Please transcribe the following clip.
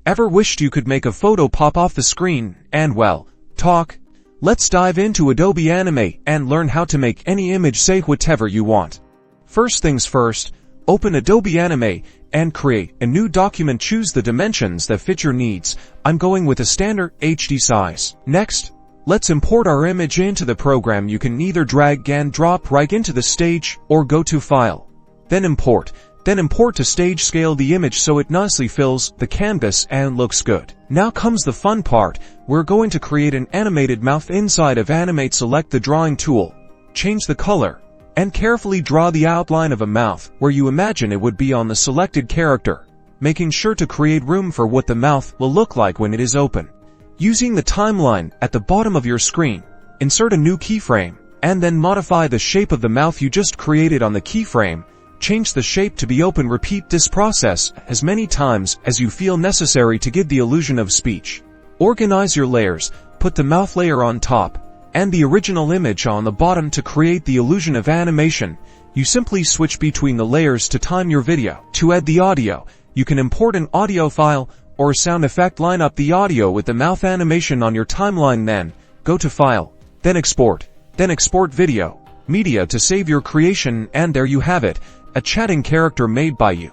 Ever wished you could make a photo pop off the screen and, well, talk? Let's dive into Adobe Animate and learn how to make any image say whatever you want. First things first, open Adobe Animate and create a new document. Choose the dimensions that fit your needs. I'm going with a standard HD size. Next, let's import our image into the program. You can either drag and drop right into the stage or go to File. Then import to stage. Scale the image so it nicely fills the canvas and looks good. Now comes the fun part. We're going to create an animated mouth. Inside of Animate, select the drawing tool, change the color, and carefully draw the outline of a mouth where you imagine it would be on the selected character, making sure to create room for what the mouth will look like when it is open. Using the timeline at the bottom of your screen, insert a new keyframe, and then modify the shape of the mouth you just created on the keyframe. Change the shape to be open. Repeat this process as many times as you feel necessary to give the illusion of speech. Organize your layers, put the mouth layer on top, and the original image on the bottom to create the illusion of animation. You simply switch between the layers to time your video. To add the audio, you can import an audio file or a sound effect. Line up the audio with the mouth animation on your timeline, then go to File, then Export Video, Media to save your creation, and there you have it, a chatting character made by you.